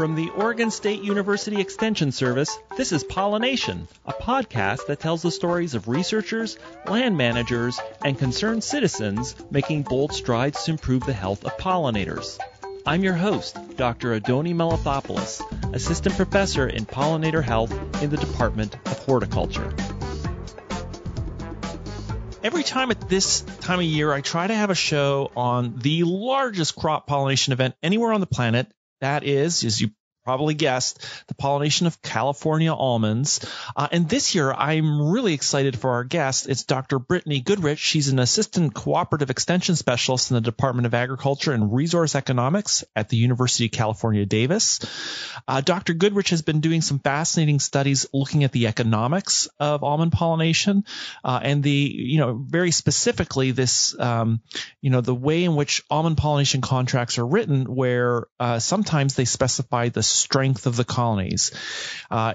From the Oregon State University Extension Service, this is Pollination, a podcast that tells the stories of researchers, land managers, and concerned citizens making bold strides to improve the health of pollinators. I'm your host, Dr. Adoni Melithopoulos, Assistant Professor in Pollinator Health in the Department of Horticulture. Every time at this time of year, I try to have a show on the largest crop pollination event anywhere on the planet. That is, as you probably guessed, the pollination of California almonds. And this year, I'm really excited for our guest. It's Dr. Brittany Goodrich. She's an assistant cooperative extension specialist in the Department of Agriculture and Resource Economics at the University of California, Davis. Dr. Goodrich has been doing some fascinating studies looking at the economics of almond pollination and very specifically this, the way in which almond pollination contracts are written, where sometimes they specify the strength of the colonies.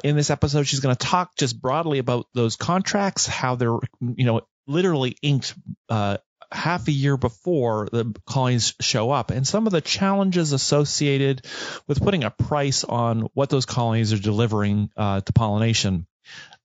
In this episode, she's going to talk just broadly about those contracts, how they're, literally inked half a year before the colonies show up, and some of the challenges associated with putting a price on what those colonies are delivering to pollination.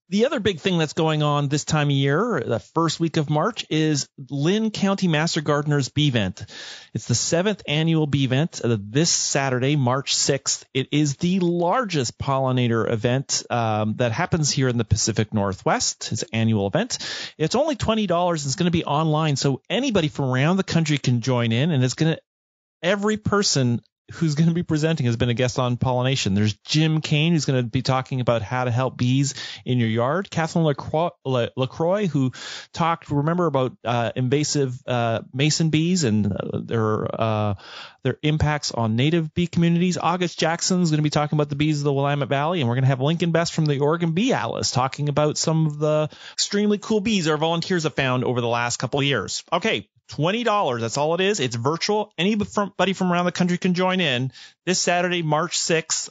The other big thing that's going on this time of year, the first week of March, is Linn County Master Gardeners Bee Event. It's the 7th annual Bee Event this Saturday, March 6th. It is the largest pollinator event that happens here in the Pacific Northwest. It's an annual event. It's only $20. It's going to be online, so anybody from around the country can join in, and every person who's going to be presenting has been a guest on pollination. There's Jim Kane, who's going to be talking about how to help bees in your yard. Kathleen LaCroix, who talked, remember, about invasive mason bees and their impacts on native bee communities. August Jackson is going to be talking about the bees of the Willamette Valley. And we're going to have Lincoln Best from the Oregon Bee Atlas talking about some of the extremely cool bees our volunteers have found over the last couple of years. Okay. $20. That's all it is. It's virtual. Anybody from around the country can join in this Saturday, March 6th.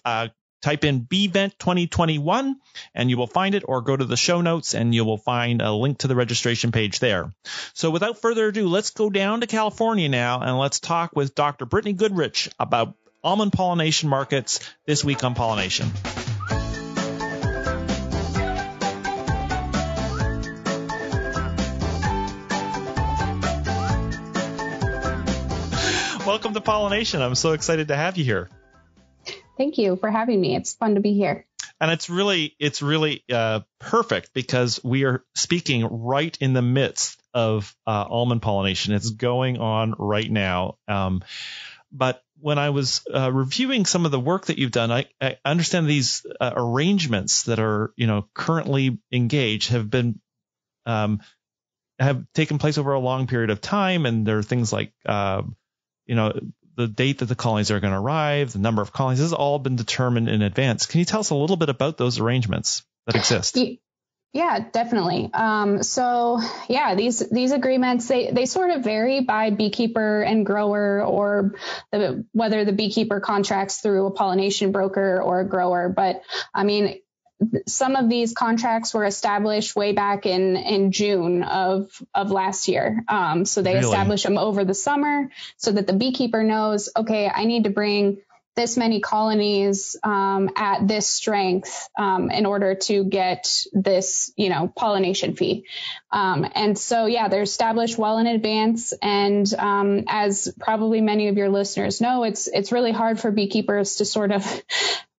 Type in BEvent 2021 and you will find it, or go to the show notes and you will find a link to the registration page there. So without further ado, let's go down to California now and let's talk with Dr. Brittany Goodrich about almond pollination markets this week on Pollination. Welcome to Pollination. I'm so excited to have you here. Thank you for having me. It's fun to be here. And it's really perfect because we are speaking right in the midst of almond pollination. It's going on right now. But when I was reviewing some of the work that you've done, I understand these arrangements that are currently engaged have been have taken place over a long period of time, and there are things like the date that the colonies are going to arrive, the number of colonies, this has all been determined in advance. Can you tell us a little bit about those arrangements that exist? Yeah, definitely. These agreements, they sort of vary by beekeeper and grower, or whether the beekeeper contracts through a pollination broker or a grower. But I mean, some of these contracts were established way back in June of last year. So they establish them over the summer so that the beekeeper knows, okay, I need to bring this many colonies at this strength in order to get this, pollination fee. And so, they're established well in advance. And as probably many of your listeners know, it's really hard for beekeepers to sort of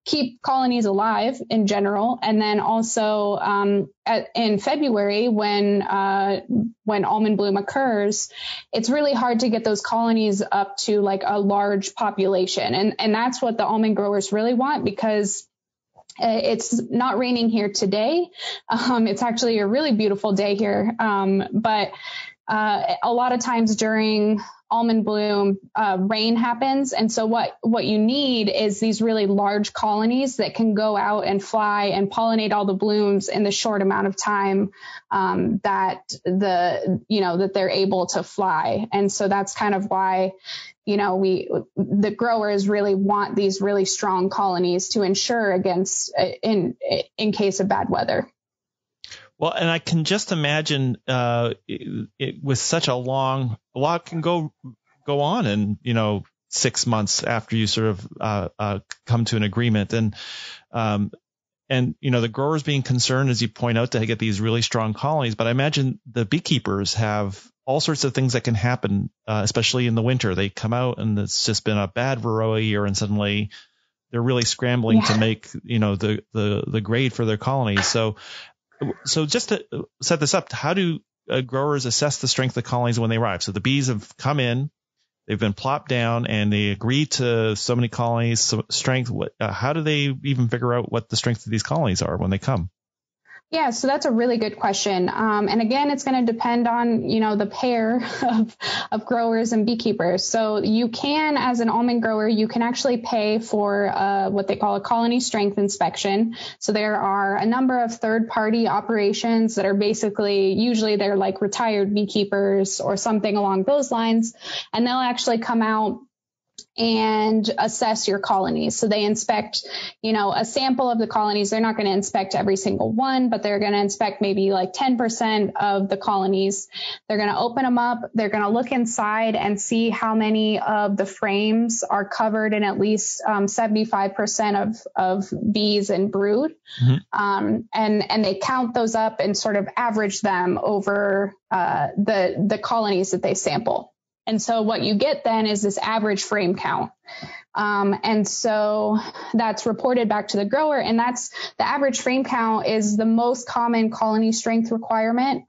keep colonies alive in general. And then also in February, when almond bloom occurs, it's really hard to get those colonies up to like a large population. And that's what the almond growers really want, because it's not raining here today. It's actually a really beautiful day here. But a lot of times during almond bloom, rain happens. And so what you need is these really large colonies that can go out and fly and pollinate all the blooms in the short amount of time that they're able to fly. And so that's kind of why, the growers really want these really strong colonies to ensure against in case of bad weather. Well, and I can just imagine with such a lot can go on, and 6 months after you sort of come to an agreement. And the growers being concerned, as you point out, to get these really strong colonies. But I imagine the beekeepers have all sorts of things that can happen, especially in the winter. They come out and it's just been a bad Varroa year, and suddenly they're really scrambling to make, the grade for their colonies. So just to set this up, how do growers assess the strength of colonies when they arrive? So the bees have come in, they've been plopped down, and they agree to so many colonies, so strength. How do they even figure out what the strength of these colonies are when they come? Yeah, so that's a really good question. And again, it's going to depend on, the pair of growers and beekeepers. So you can, as an almond grower, you can actually pay for what they call a colony strength inspection. So there are a number of third-party operations that are usually they're like retired beekeepers or something along those lines, and they'll actually come out and assess your colonies. So they inspect, a sample of the colonies. They're not going to inspect every single one, but they're going to inspect maybe like 10% of the colonies. They're going to open them up. They're going to look inside and see how many of the frames are covered in at least 75% of bees and brood. Mm-hmm. And they count those up and sort of average them over the colonies that they sample. And so what you get then is this average frame count. And so that's reported back to the grower. And that's the average frame count is the most common colony strength requirement,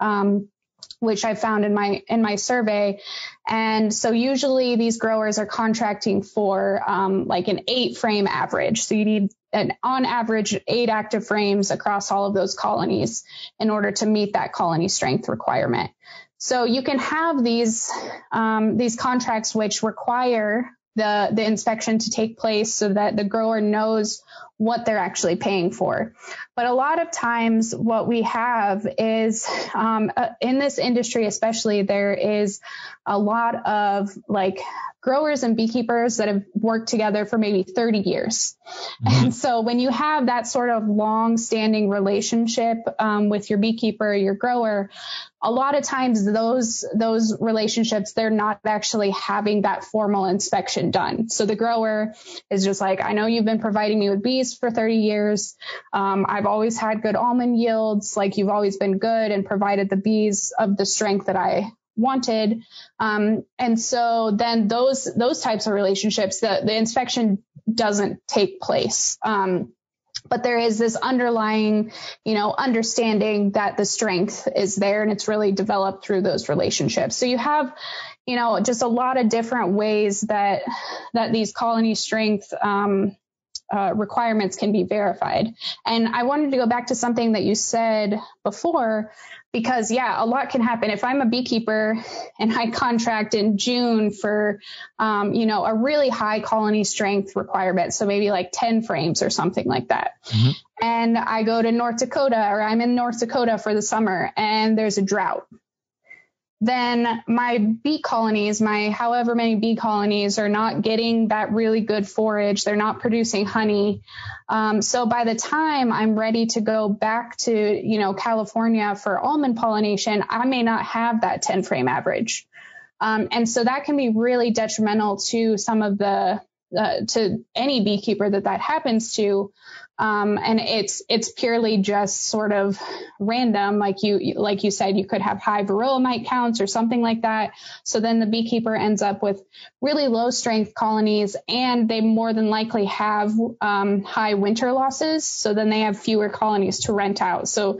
which I found in my survey. And so usually these growers are contracting for like an 8 frame average. So you need on average 8 active frames across all of those colonies in order to meet that colony strength requirement. So you can have these contracts which require the inspection to take place so that the grower knows what they're actually paying for. But a lot of times what we have is in this industry, especially, there is a lot of like growers and beekeepers that have worked together for maybe 30 years. Mm-hmm. And so when you have that sort of long-standing relationship with your beekeeper, your grower, a lot of times those relationships, they're not actually having that formal inspection done. So the grower is just like, I know you've been providing me with bees for 30 years. I've always had good almond yields. Like, you've always been good and provided the bees of the strength that I wanted. And so then those types of relationships, the inspection doesn't take place. But there is this underlying, understanding that the strength is there, and it's really developed through those relationships. So you have, just a lot of different ways that these colony strength requirements can be verified. And I wanted to go back to something that you said before, because a lot can happen. If I'm a beekeeper and I contract in June for, a really high colony strength requirement, so maybe like 10 frames or something like that. Mm-hmm. And I go to North Dakota, or I'm in North Dakota for the summer, and there's a drought. Then my bee colonies, my however many bee colonies, are not getting that really good forage. They're not producing honey. So by the time I'm ready to go back to, California for almond pollination, I may not have that 10 frame average. And so that can be really detrimental to some of to any beekeeper that happens to. And it's purely just sort of random. Like you said, you could have high varroa mite counts or something like that. So then the beekeeper ends up with really low strength colonies, and they more than likely have high winter losses. So then they have fewer colonies to rent out. So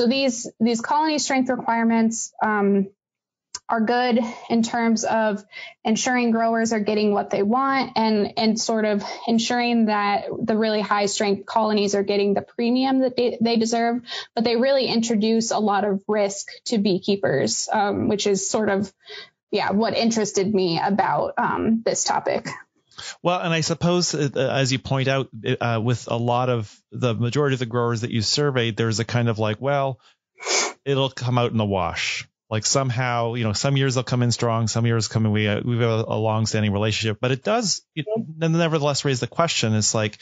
these colony strength requirements, are good in terms of ensuring growers are getting what they want, and sort of ensuring that the really high strength colonies are getting the premium that they deserve. But they really introduce a lot of risk to beekeepers, which is sort of, what interested me about this topic. Well, and I suppose, as you point out, with a lot of the majority of the growers that you surveyed, there's a kind of like, well, it'll come out in the wash. Like somehow, some years they'll come in strong, some years come in, we have a long-standing relationship. But it does nevertheless raise the question. It's like,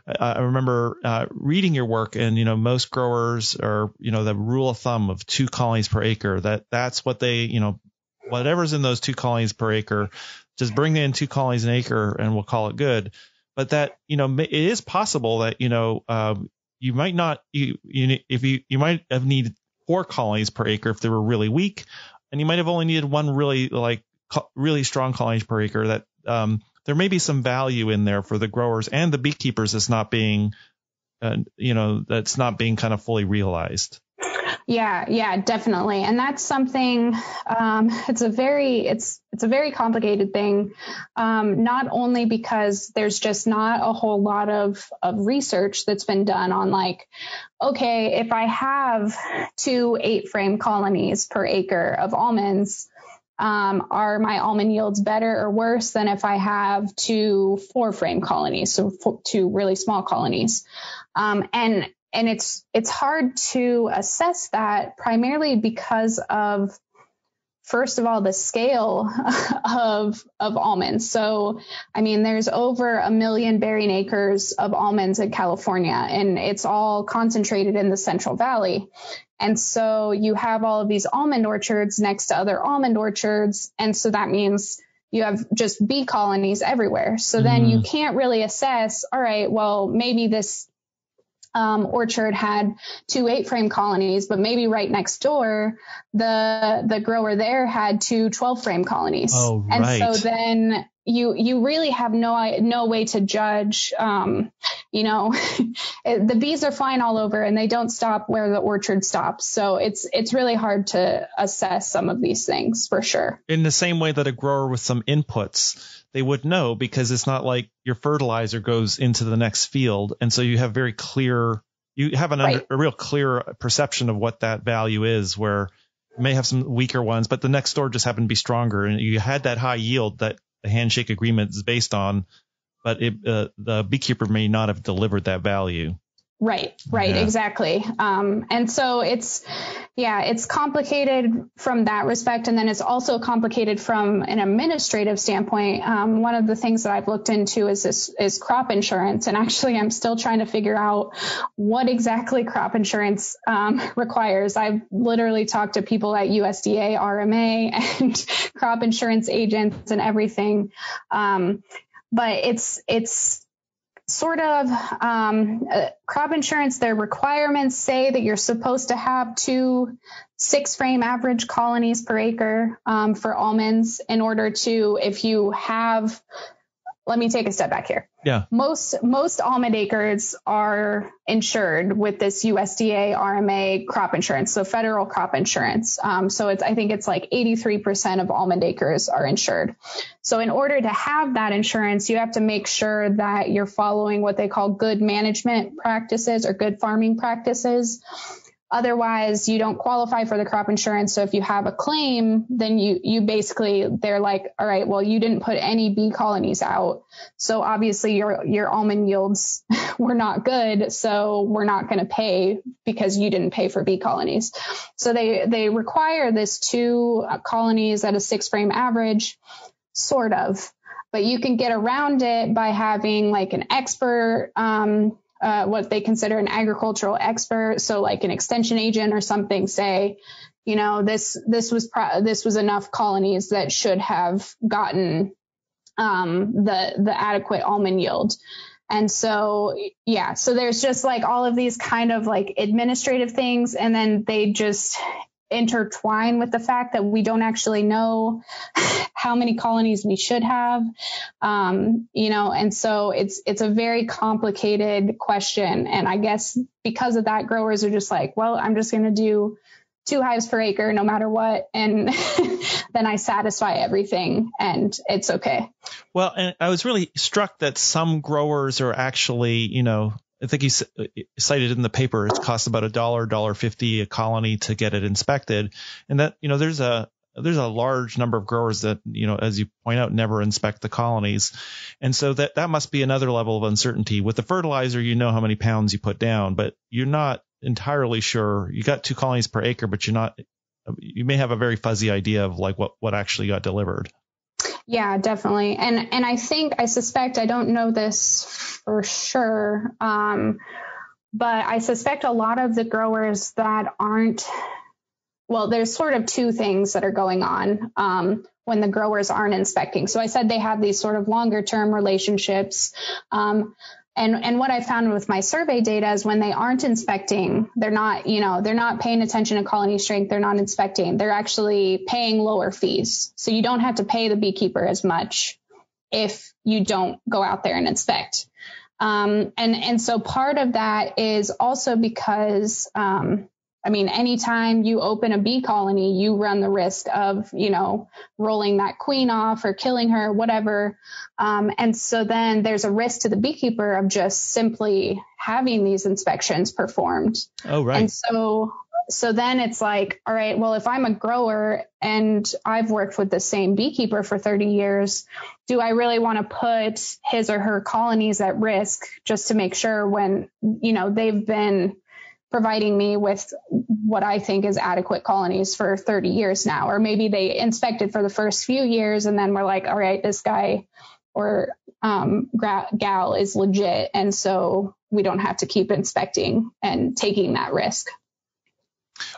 I remember reading your work, and, most growers are, the rule of thumb of 2 colonies per acre, that's what they, whatever's in those 2 colonies per acre, just bring in 2 colonies an acre and we'll call it good. But that, it is possible that, you might not, you might have needed 4 colonies per acre if they were really weak, and you might have only needed 1 really strong colonies per acre. That there may be some value in there for the growers and the beekeepers that's not being, that's not being kind of fully realized. Yeah, definitely. And that's something, it's a very complicated thing. Not only because there's just not a whole lot of research that's been done on like, okay, if I have 2 8-frame colonies per acre of almonds, are my almond yields better or worse than if I have 2 4-frame colonies, so 2 really small colonies? And it's hard to assess that, primarily because of, first of all, the scale of almonds. So, I mean, there's over 1 million bearing acres of almonds in California, and it's all concentrated in the Central Valley. And so you have all of these almond orchards next to other almond orchards. And so that means you have just bee colonies everywhere. So then you can't really assess, all right, well, maybe this orchard had 2 8-frame colonies, but maybe right next door, the grower there had 2 12-frame colonies. Oh, right. And so then you really have no way to judge. The bees are flying all over and they don't stop where the orchard stops. So it's really hard to assess some of these things, for sure. In the same way that a grower with some inputs, they would know, because it's not like your fertilizer goes into the next field. And so you have a real clear perception of what that value is, where you may have some weaker ones, but the next door just happened to be stronger. And you had that high yield that the handshake agreement is based on, but the beekeeper may not have delivered that value. Right, yeah. Exactly. And so it's complicated from that respect. And then it's also complicated from an administrative standpoint. One of the things that I've looked into is crop insurance. And actually, I'm still trying to figure out what exactly crop insurance requires. I've literally talked to people at USDA, RMA, and crop insurance agents and everything. But it's sort of crop insurance, their requirements say that you're supposed to have 2 6-frame average colonies per acre for almonds in order to, if you have, let me take a step back here. Yeah. Most almond acres are insured with this USDA RMA crop insurance, so federal crop insurance. So I think it's like 83% of almond acres are insured. So in order to have that insurance, you have to make sure that you're following what they call good management practices or good farming practices. Otherwise, you don't qualify for the crop insurance. So if you have a claim, then you basically, they're like, all right, well, you didn't put any bee colonies out. So obviously your almond yields were not good. So we're not going to pay because you didn't pay for bee colonies. So they require this 2 colonies at a 6-frame average, sort of, but you can get around it by having like an expert, what they consider an agricultural expert. So like an extension agent or something say, this was enough colonies that should have gotten the adequate almond yield. And so, so there's just like all of these kind of like administrative things. And then they just intertwine with the fact that we don't actually know how many colonies we should have, and so it's a very complicated question. And I guess because of that, growers are just like, well, I'm just going to do 2 hives per acre no matter what. And then I satisfy everything and it's okay. Well, and I was really struck that some growers are actually, I think you cited in the paper, it costs about $1.50 a colony to get it inspected. And that, there's a large number of growers that, as you point out, never inspect the colonies. And so that must be another level of uncertainty. With the fertilizer, how many pounds you put down, but you're not entirely sure. You got 2 colonies per acre, but you may have a very fuzzy idea of like what actually got delivered. Yeah, definitely. And I suspect, I don't know this for sure, but I suspect a lot of the growers that aren't well, there's sort of two things that are going on when the growers aren't inspecting. So I said they have these sort of longer term relationships. And what I found with my survey data is when they aren't inspecting, they're not paying attention to colony strength. They're not inspecting. They're actually paying lower fees. So you don't have to pay the beekeeper as much if you don't go out there and inspect. And so part of that is also because, anytime you open a bee colony, you run the risk of, rolling that queen off or killing her, whatever. And so then there's a risk to the beekeeper of just simply having these inspections performed. Oh, right. And so then it's like, all right, well, if I'm a grower and I've worked with the same beekeeper for 30 years, do I really want to put his or her colonies at risk just to make sure when, they've been providing me with what I think is adequate colonies for 30 years now, or maybe they inspected for the first few years and then we're like, all right, this guy or gal is legit. And so we don't have to keep inspecting and taking that risk.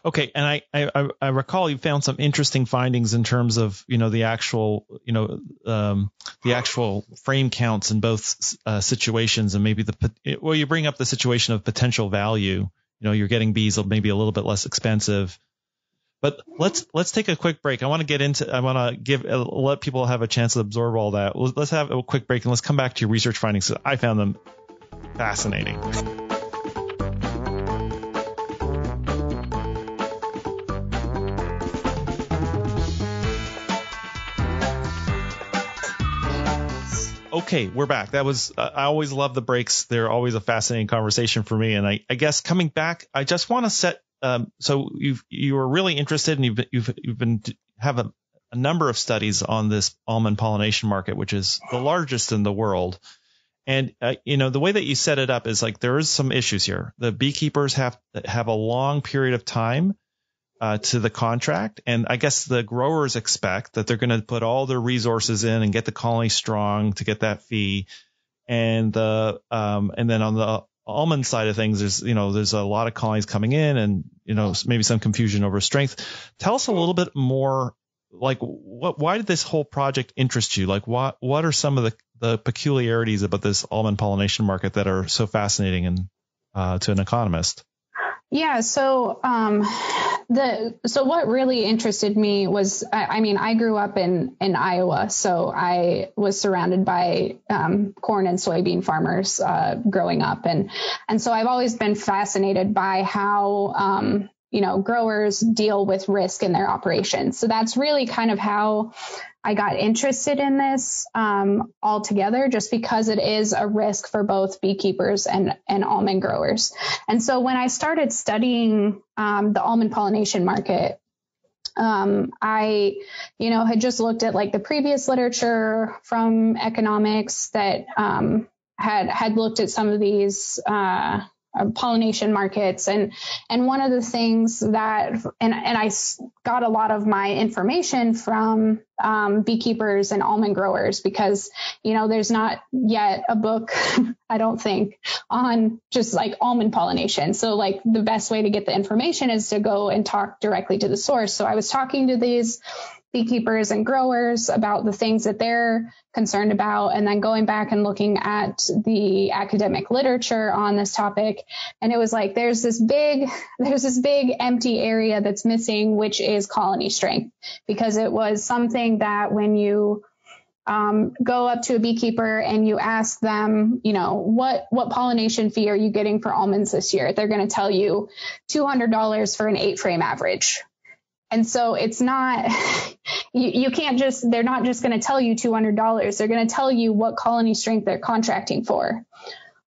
Okay. And I recall you found some interesting findings in terms of, the actual frame counts in both situations, and maybe you bring up the situation of potential value. You're getting bees maybe a little bit less expensive, but let's take a quick break. I want to let people have a chance to absorb all that. Let's have a quick break and let's come back to your research findings. I found them fascinating. Okay, we're back. That was, I always love the breaks. They're always a fascinating conversation for me. And I guess coming back, I just want to set, so you were really interested and you've have a number of studies on this almond pollination market, which is the largest in the world. And, the way that you set it up is like, there is some issues here. The beekeepers have a long period of time to the contract. And I guess the growers expect that they're going to put all their resources in and get the colony strong to get that fee. And then on the almond side of things, there's a lot of colonies coming in and, maybe some confusion over strength. Tell us a little bit more, like why did this whole project interest you? Like what are some of the peculiarities about this almond pollination market that are so fascinating and to an economist? Yeah. So, what really interested me was, I grew up in Iowa, so I was surrounded by, corn and soybean farmers, growing up. And so I've always been fascinated by how, growers deal with risk in their operations. So that's really kind of how I got interested in this altogether, just because it is a risk for both beekeepers and almond growers. And so when I started studying the almond pollination market, I, had just looked at like the previous literature from economics that had looked at some of these pollination markets. And one of the things that, and I got a lot of my information from beekeepers and almond growers, because, there's not yet a book, I don't think, on just like almond pollination. So like the best way to get the information is to go and talk directly to the source. So I was talking to these beekeepers and growers about the things that they're concerned about, and then going back and looking at the academic literature on this topic. And it was like, there's this big empty area that's missing, which is colony strength, because it was something that when you go up to a beekeeper and you ask them, what pollination fee are you getting for almonds this year? They're going to tell you $200 for an 8-frame average. And so it's not, you can't just, they're not just going to tell you $200. They're going to tell you what colony strength they're contracting for.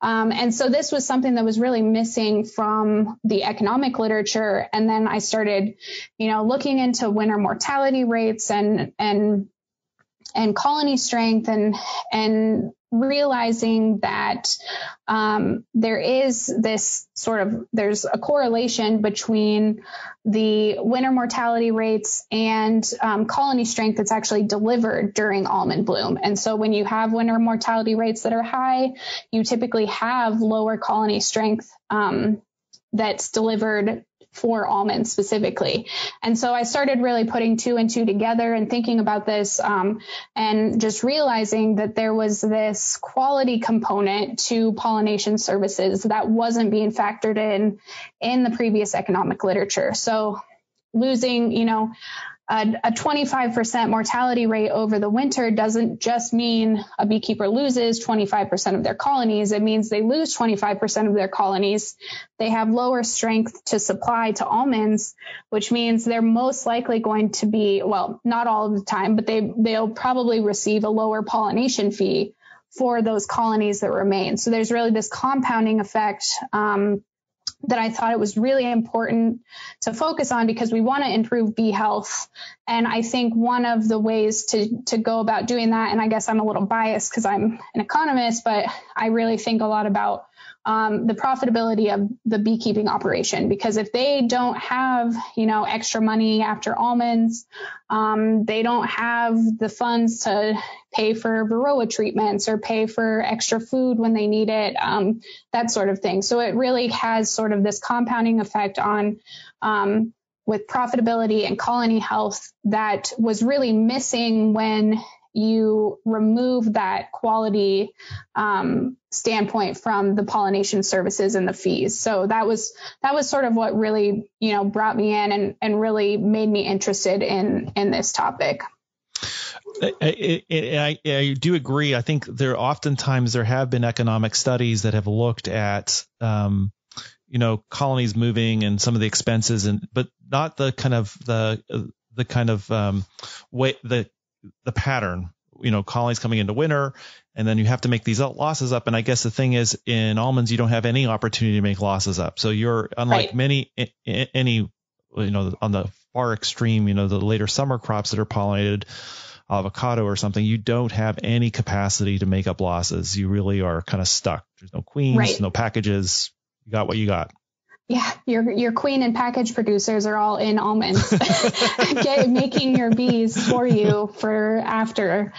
And so this was something that was really missing from the economic literature. And then I started, looking into winter mortality rates and colony strength and realizing that there is this there's a correlation between the winter mortality rates and colony strength that's actually delivered during almond bloom. And so when you have winter mortality rates that are high, you typically have lower colony strength that's delivered for almonds specifically. And so I started really putting two and two together and thinking about this, and just realizing that there was this quality component to pollination services that wasn't being factored in the previous economic literature. So losing, a 25% mortality rate over the winter doesn't just mean a beekeeper loses 25% of their colonies. It means they lose 25% of their colonies. They have lower strength to supply to almonds, which means they're most likely going to be, well, not all of the time, but they'll probably receive a lower pollination fee for those colonies that remain. So there's really this compounding effect, that I thought it was really important to focus on because we want to improve bee health. And I think one of the ways to go about doing that, and I guess I'm a little biased because I'm an economist, but I really think a lot about the profitability of the beekeeping operation, because if they don't have, extra money after almonds, they don't have the funds to pay for varroa treatments or pay for extra food when they need it, that sort of thing. So it really has sort of this compounding effect on, with profitability and colony health that was really missing when you remove that quality standpoint from the pollination services and the fees. So that was sort of what really, brought me in and really made me interested in this topic. I do agree. I think there have been economic studies that have looked at, colonies moving and some of the expenses, but not the pattern, colonies coming into winter, and then you have to make these losses up. And I guess the thing is, in almonds, you don't have any opportunity to make losses up. So you're unlike many, on the far extreme, the later summer crops that are pollinated, avocado or something, you don't have any capacity to make up losses. You really are kind of stuck. There's no queens, no packages. You got what you got. Yeah, your queen and package producers are all in almonds, making your bees for you for after.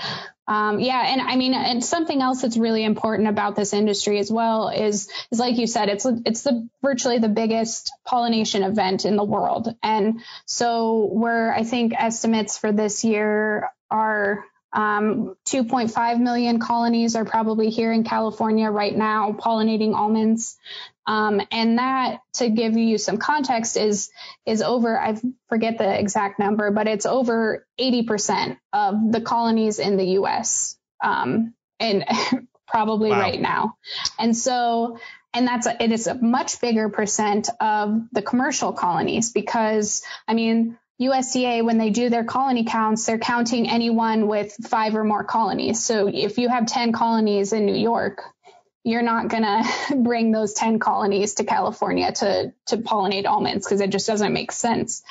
And something else that's really important about this industry as well is like you said, it's virtually the biggest pollination event in the world. And so I think estimates for this year are 2.5 million colonies are probably here in California right now pollinating almonds. And that, to give you some context, is over, I forget the exact number, but it's over 80% of the colonies in the U.S. And probably right now. And so, it is a much bigger percent of the commercial colonies because, USDA, when they do their colony counts, they're counting anyone with 5 or more colonies. So if you have 10 colonies in New York, you're not going to bring those 10 colonies to California to pollinate almonds because it just doesn't make sense.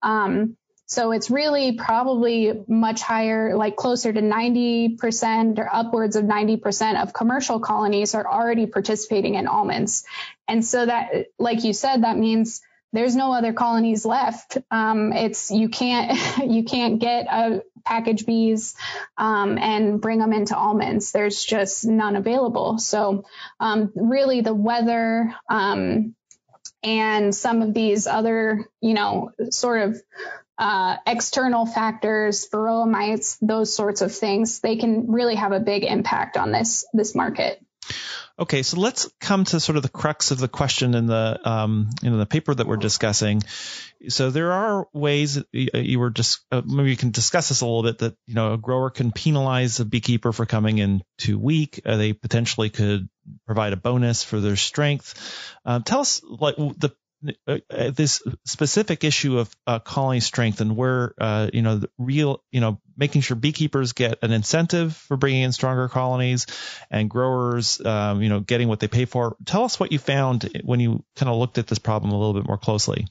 So it's really probably much higher, like closer to 90% or upwards of 90% of commercial colonies are already participating in almonds. And so that, like you said, that means there's no other colonies left. You can't get a package bees and bring them into almonds. There's just none available. So really the weather and some of these other, sort of external factors, varroa mites, those sorts of things, they can really have a big impact on this market. Okay, so let's come to sort of the crux of the question in the paper that we're discussing. So there are ways you were just maybe you can discuss this a little bit that a grower can penalize a beekeeper for coming in too weak. They potentially could provide a bonus for their strength. Tell us this specific issue of colony strength and where the real making sure beekeepers get an incentive for bringing in stronger colonies and growers getting what they pay for. Tell us what you found when you kind of looked at this problem a little bit more closely.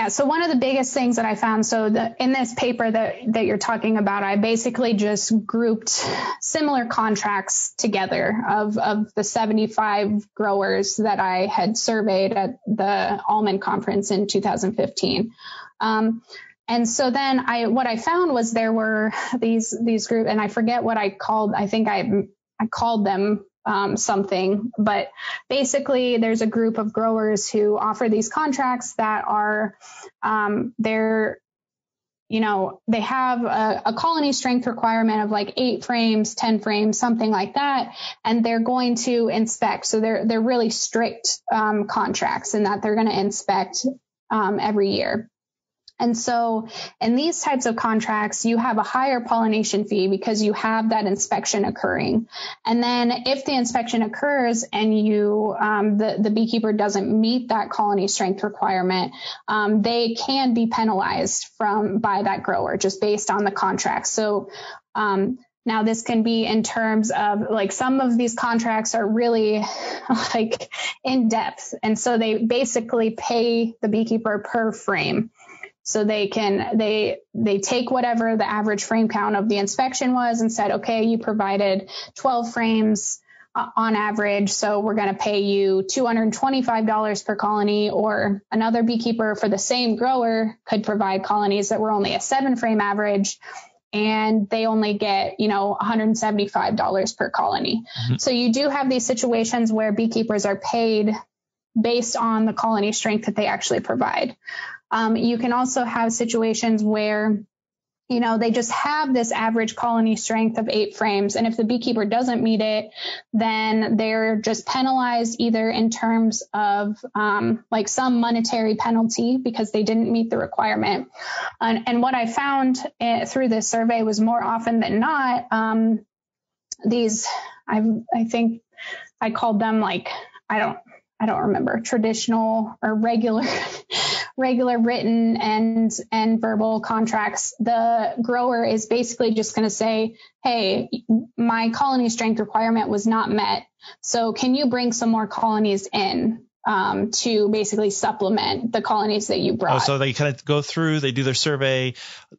So one of the biggest things that I found, in this paper that you're talking about, I basically just grouped similar contracts together of the 75 growers that I had surveyed at the almond conference in 2015. And so then what I found was there were these groups, and I forget what I called. I think I called them something, but basically there's a group of growers who offer these contracts that are, they have a colony strength requirement of like 8 frames, 10 frames, something like that. And they're going to inspect. So they're really strict contracts in that they're going to inspect every year. And so in these types of contracts, you have a higher pollination fee because you have that inspection occurring. And then if the inspection occurs and the beekeeper doesn't meet that colony strength requirement, they can be penalized by that grower just based on the contract. So now this can be in terms of like some of these contracts are really like in depth. And so they basically pay the beekeeper per frame. So they take whatever the average frame count of the inspection was and said, okay, you provided 12 frames on average. So we're going to pay you $225 per colony, or another beekeeper for the same grower could provide colonies that were only a 7 frame average, and they only get, $175 per colony. Mm-hmm. So you do have these situations where beekeepers are paid based on the colony strength that they actually provide. You can also have situations where, they just have this average colony strength of 8 frames. And if the beekeeper doesn't meet it, then they're just penalized either in terms of like some monetary penalty because they didn't meet the requirement. And what I found through this survey was more often than not, I think I called them like, I don't remember, traditional or regular written and verbal contracts. The grower is basically just going to say, hey, my colony strength requirement was not met. So can you bring some more colonies in to basically supplement the colonies that you brought? Oh, so they kind of go through, they do their survey.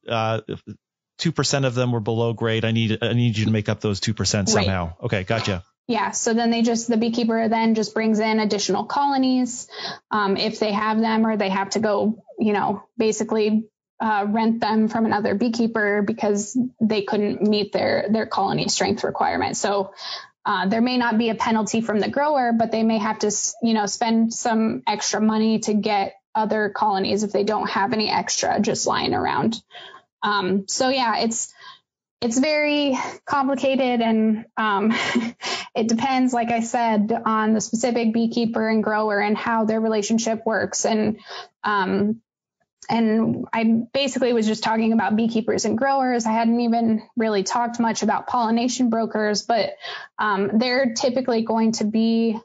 2% of them were below grade. I need you to make up those 2% somehow. Right. Okay, gotcha. Yeah. So then the beekeeper then just brings in additional colonies, if they have them, or they have to go, basically, rent them from another beekeeper because they couldn't meet their colony strength requirement. So, there may not be a penalty from the grower, but they may have to, spend some extra money to get other colonies if they don't have any extra just lying around. So yeah, it's very complicated, and it depends, like I said, on the specific beekeeper and grower and how their relationship works. And I basically was just talking about beekeepers and growers. I hadn't even really talked much about pollination brokers, but they're typically going to be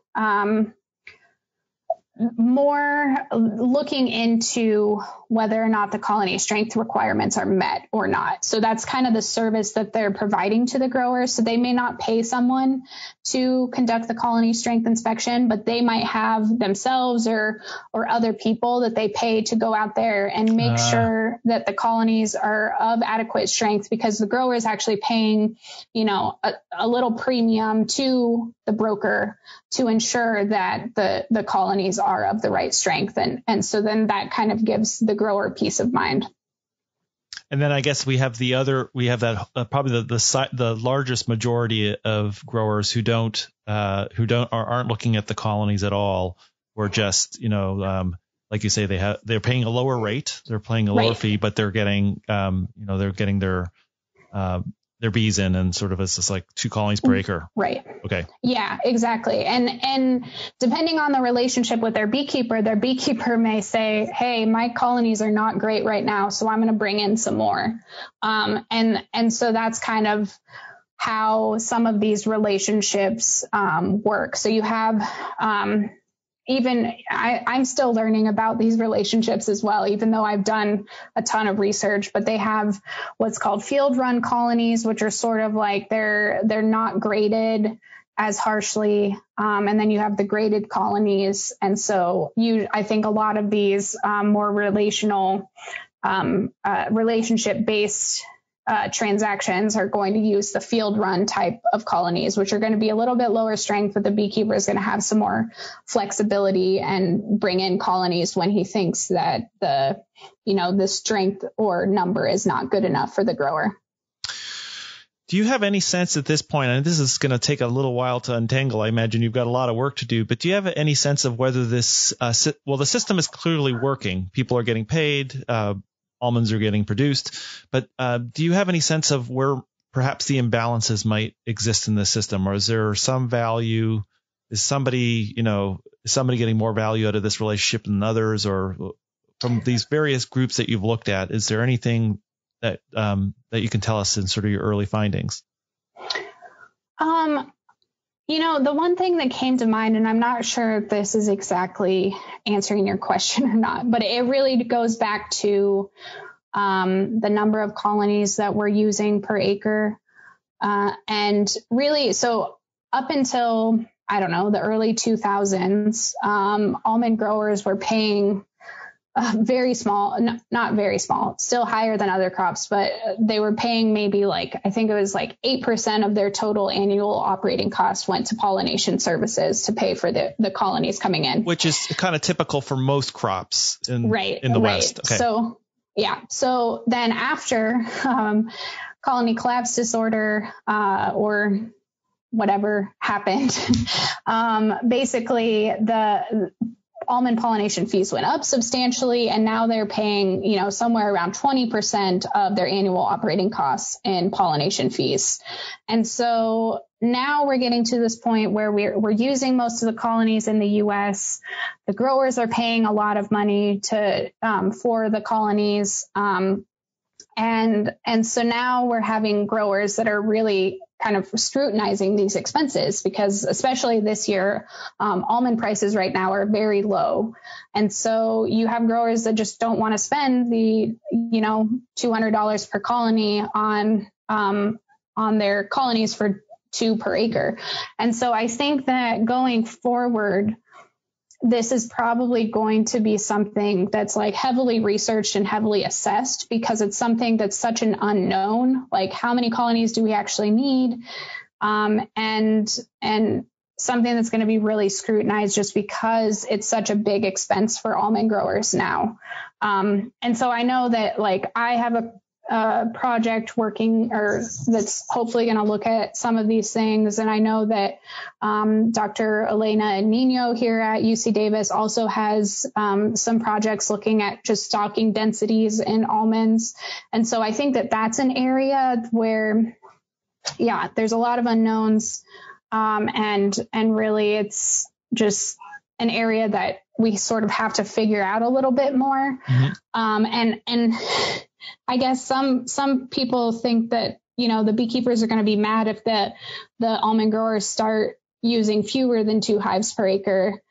more looking into whether or not the colony strength requirements are met or not. So that's kind of the service that they're providing to the growers. So they may not pay someone to conduct the colony strength inspection, but they might have themselves or other people that they pay to go out there and make sure that the colonies are of adequate strength, because the grower is actually paying, a little premium to the broker to ensure that the colonies are of the right strength. And so then that kind of gives the grower peace of mind. And then I guess we have that probably the largest majority of growers who aren't looking at the colonies at all, or just, like you say, they're paying a lower rate, they're paying a lower fee, but they're getting, they're getting their bees in, and sort of it's just like 2 colonies per acre. Right. Okay. Yeah, exactly. And depending on the relationship with their beekeeper may say, hey, my colonies are not great right now, so I'm going to bring in some more. And so that's kind of how some of these relationships work. So you have I'm still learning about these relationships as well, even though I've done a ton of research, but they have what's called field run colonies, which are sort of like they're not graded as harshly. And then you have the graded colonies. And so I think a lot of these more relational, relationship based transactions are going to use the field run type of colonies, which are going to be a little bit lower strength, but the beekeeper is going to have some more flexibility and bring in colonies when he thinks that the strength or number is not good enough for the grower. Do you have any sense at this point, and this is going to take a little while to untangle, I imagine you've got a lot of work to do, but do you have any sense of whether this, the system is clearly working. People are getting paid, almonds are getting produced, but do you have any sense of where perhaps the imbalances might exist in this system? Or is there some value? Is somebody getting more value out of this relationship than others? Or from these various groups that you've looked at, is there anything that you can tell us in sort of your early findings? The one thing that came to mind, and I'm not sure if this is exactly answering your question or not, but it really goes back to the number of colonies that we're using per acre. And really, so up until, I don't know, the early 2000s, almond growers were paying very small, not very small, still higher than other crops, but they were paying maybe I think it was 8% of their total annual operating cost went to pollination services to pay for the colonies coming in. Which is kind of typical for most crops in the West. Okay. So, yeah. So then after colony collapse disorder or whatever happened, basically the almond pollination fees went up substantially, and now they're paying, somewhere around 20% of their annual operating costs in pollination fees. And so now we're getting to this point where we're using most of the colonies in the U.S. The growers are paying a lot of money for the colonies. And so now we're having growers that are really kind of scrutinizing these expenses, because especially this year, almond prices right now are very low. And so you have growers that just don't want to spend the, $200 per colony on their colonies for 2 per acre. And so I think that going forward, this is probably going to be something that's heavily researched and heavily assessed, because it's something that's such an unknown. How many colonies do we actually need? And something that's going to be really scrutinized just because it's such a big expense for almond growers now. And so I know that I have a project working that's hopefully going to look at some of these things. And I know that Dr. Elena Nino here at UC Davis also has some projects looking at just stocking densities in almonds. And so I think that that's an area where, there's a lot of unknowns. And really it's just an area that we sort of have to figure out a little bit more. Mm-hmm. And I guess some people think that, the beekeepers are going to be mad if the almond growers start using fewer than 2 hives per acre.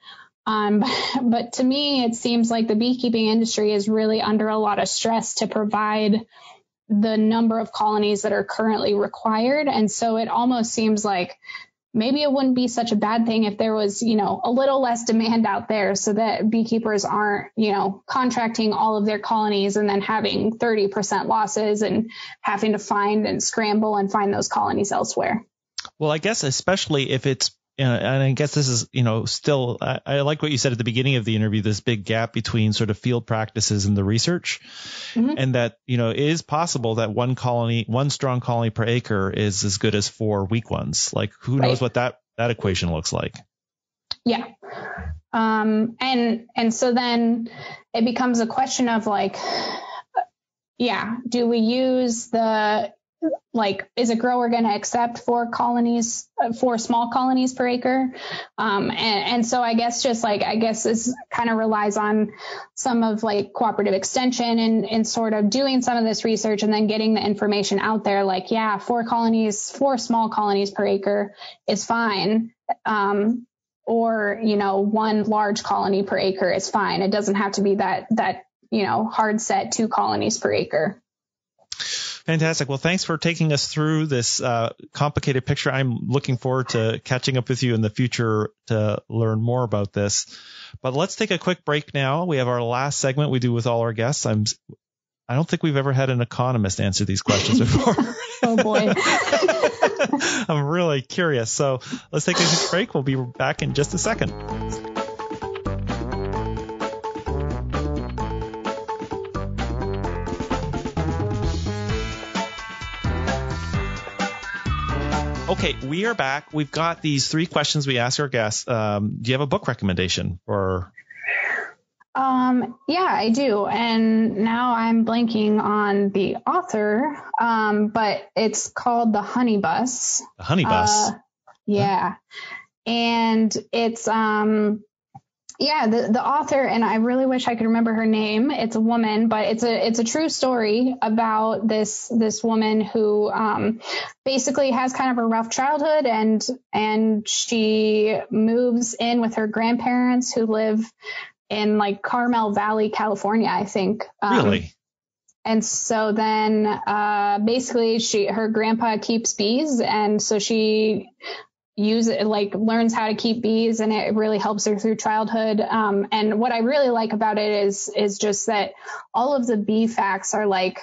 But to me, it seems like the beekeeping industry is really under a lot of stress to provide the number of colonies that are currently required. And so it almost seems like maybe it wouldn't be such a bad thing if there was, a little less demand out there, so that beekeepers aren't, contracting all of their colonies and then having 30% losses and having to find and scramble and find those colonies elsewhere. Well, I guess especially if it's, and I guess this is, still, I like what you said at the beginning of the interview, this big gap between sort of field practices and the research. Mm-hmm. And that, it is possible that one strong colony per acre is as good as 4 weak ones. Who knows what that equation looks like? Yeah. And so then it becomes a question of do we use is a grower going to accept 4 small colonies per acre? And so I guess this kind of relies on some of cooperative extension and sort of doing some of this research and then getting the information out there. 4 small colonies per acre is fine. Or, 1 large colony per acre is fine. It doesn't have to be that hard set 2 colonies per acre. Fantastic. Well, thanks for taking us through this complicated picture. I'm looking forward to catching up with you in the future to learn more about this. But let's take a quick break now. We have our last segment we do with all our guests. I don't think we've ever had an economist answer these questions before. Oh, boy. I'm really curious. So let's take a quick break. We'll be back in just a second. Okay, we are back. We've got these 3 questions we ask our guests. Do you have a book recommendation? Or Yeah, I do. And now I'm blanking on the author, but it's called The Honey Bus. The Honey Bus? Yeah. And it's, the author, and I really wish I could remember her name. It's a woman, but it's a true story about this woman who basically has kind of a rough childhood, and she moves in with her grandparents who live in like Carmel Valley, California, I think. Really? And so then basically her grandpa keeps bees, and so she learns how to keep bees, and it really helps her through childhood. And what I really like about it is just that all of the bee facts are like,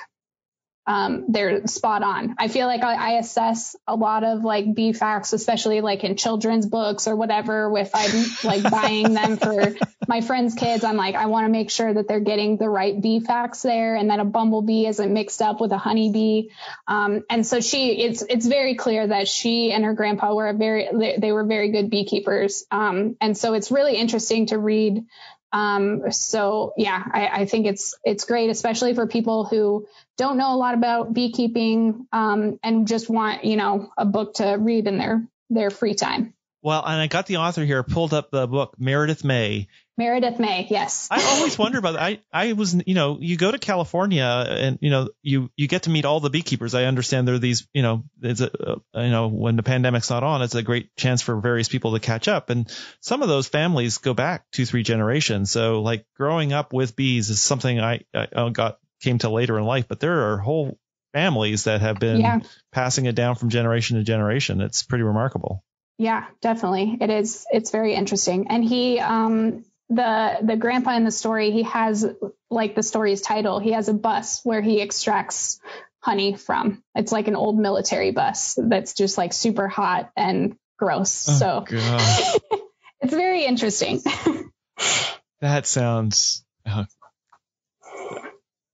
they're spot on. I feel like I assess a lot of like bee facts, especially like in children's books or whatever. If I'm like buying them for my friends' kids, I'm like, I want to make sure that they're getting the right bee facts there, and that a bumblebee isn't mixed up with a honeybee. And so it's very clear that she and her grandpa were very good beekeepers. And so it's really interesting to read. I think it's great, especially for people who don't know a lot about beekeeping, and just want, a book to read in their free time. Well, and I got the author here, pulled up the book, Meredith May. Meredith May, yes. I always wonder about that. I was, you go to California and, you get to meet all the beekeepers. I understand there are these, when the pandemic's not on, it's a great chance for various people to catch up. And some of those families go back 2-3 generations. So like growing up with bees is something I came to later in life, but there are whole families that have been passing it down from generation to generation. It's pretty remarkable. Yeah, definitely. It is. It's very interesting. And he, the grandpa in the story, he has, like the story's title, he has a bus where he extracts honey from. It's like an old military bus that's just like super hot and gross. Oh, so it's very interesting. That sounds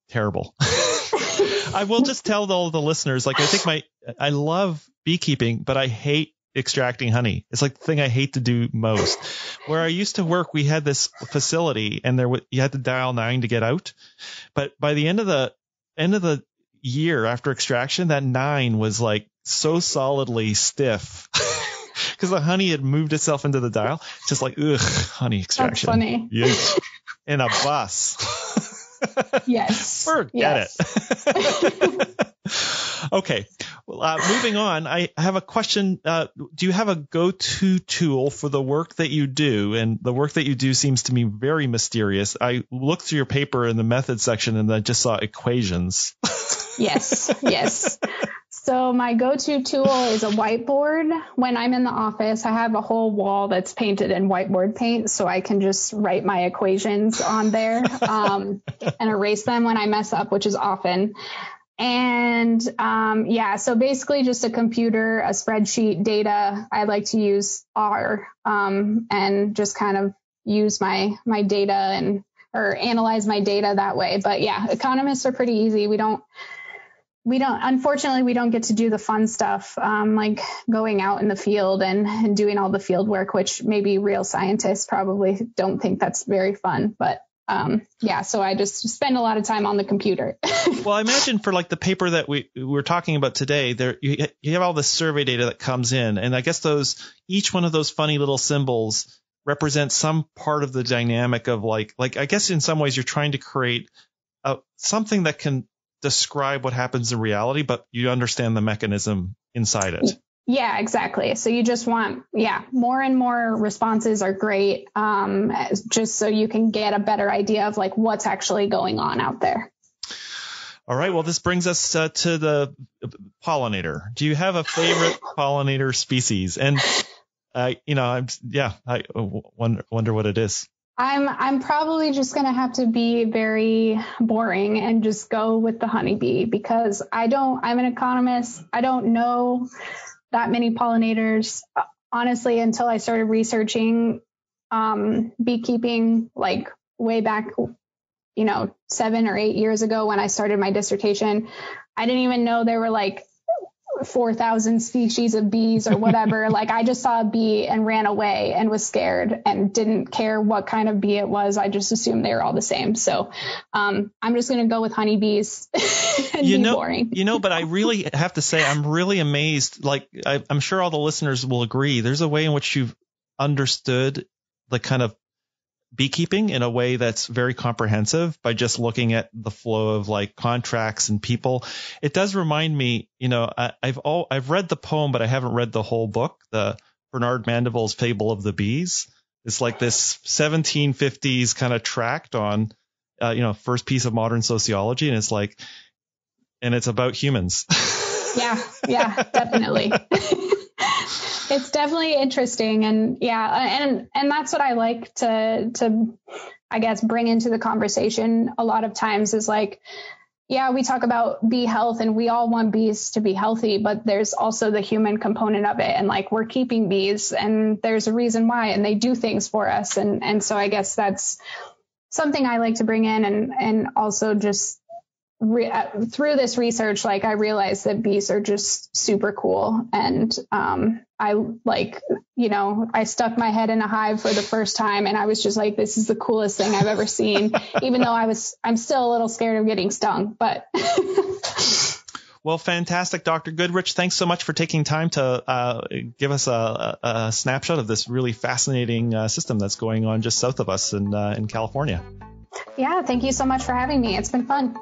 terrible. I will just tell all the listeners, like, I love beekeeping, but I hate extracting honey. It's like the thing I hate to do most. Where I used to work, we had this facility, and you had to dial 9 to get out. But by the end of the year after extraction, that 9 was like so solidly stiff because the honey had moved itself into the dial. Just like, honey extraction. That's funny. Yes. In a bus. Yes. Forget it. Okay. Well, moving on, I have a question. Do you have a go-to tool for the work that you do? And the work that you do seems to me very mysterious. I looked through your paper in the method section, and I just saw equations. Yes. So my go-to tool is a whiteboard. When I'm in the office, I have a whole wall that's painted in whiteboard paint, so I can just write my equations on there and erase them when I mess up, which is often. And so basically just a computer, a spreadsheet, data. I like to use R and just kind of use my data or analyze my data that way. But yeah, economists are pretty easy. Unfortunately, we don't get to do the fun stuff, like going out in the field and doing all the field work, which maybe real scientists probably don't think that's very fun. But so I just spend a lot of time on the computer. Well, I imagine for like the paper that we're talking about today, there you have all this survey data that comes in, and I guess each one of those funny little symbols represents some part of the dynamic of like I guess in some ways you're trying to create something that can describe what happens in reality, but you understand the mechanism inside it. Yeah, exactly. So you just want, more and more responses are great, just so you can get a better idea of like what's actually going on out there. All right. Well, this brings us to the pollinator. Do you have a favorite pollinator species? And I wonder what it is. I'm probably just going to have to be very boring and just go with the honeybee, because I'm an economist. I don't know that many pollinators, honestly, until I started researching beekeeping, like way back, 7 or 8 years ago when I started my dissertation. I didn't even know there were like 4,000 species of bees or whatever. Like I just saw a bee and ran away and was scared and didn't care what kind of bee it was. I just assumed they were all the same. So I'm just going to go with honeybees and be boring. But I really have to say, I'm really amazed. Like I'm sure all the listeners will agree. There's a way in which you've understood the kind of beekeeping in a way that's very comprehensive by just looking at the flow of like contracts and people. It does remind me, I've read the poem, but I haven't read the whole book, the Bernard Mandeville's Fable of the Bees. It's like this 1750s kind of tract on, first piece of modern sociology. And it's like, and it's about humans. Yeah, definitely. It's definitely interesting. And and that's what I like to, I guess, bring into the conversation a lot of times is like, we talk about bee health and we all want bees to be healthy, but there's also the human component of it. And like we're keeping bees and there's a reason why, and they do things for us. And so I guess that's something I like to bring in and also just through this research, like I realized that bees are just super cool. And I stuck my head in a hive for the first time and I was just like, this is the coolest thing I've ever seen, even though I'm still a little scared of getting stung, but. Well, fantastic, Dr. Goodrich. Thanks so much for taking time to give us a snapshot of this really fascinating system that's going on just south of us in California. Yeah, thank you so much for having me. It's been fun.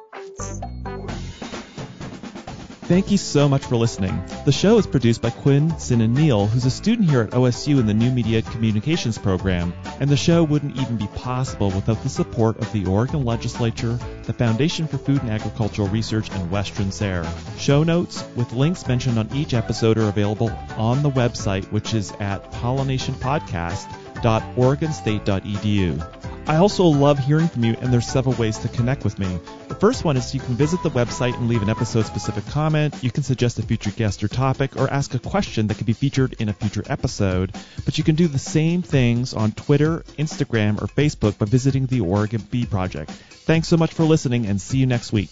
Thank you so much for listening. The show is produced by Quinn Sin and Neal, who's a student here at OSU in the New Media Communications program, and the show wouldn't even be possible without the support of the Oregon Legislature, the Foundation for Food and Agricultural Research, and Western SARE. Show notes with links mentioned on each episode are available on the website, which is at pollinationpodcast.oregonstate.edu. I also love hearing from you, and there's several ways to connect with me. The first one is you can visit the website and leave an episode-specific comment. You can suggest a future guest or topic, or ask a question that could be featured in a future episode. But you can do the same things on Twitter, Instagram, or Facebook by visiting the Oregon Bee Project. Thanks so much for listening, and see you next week.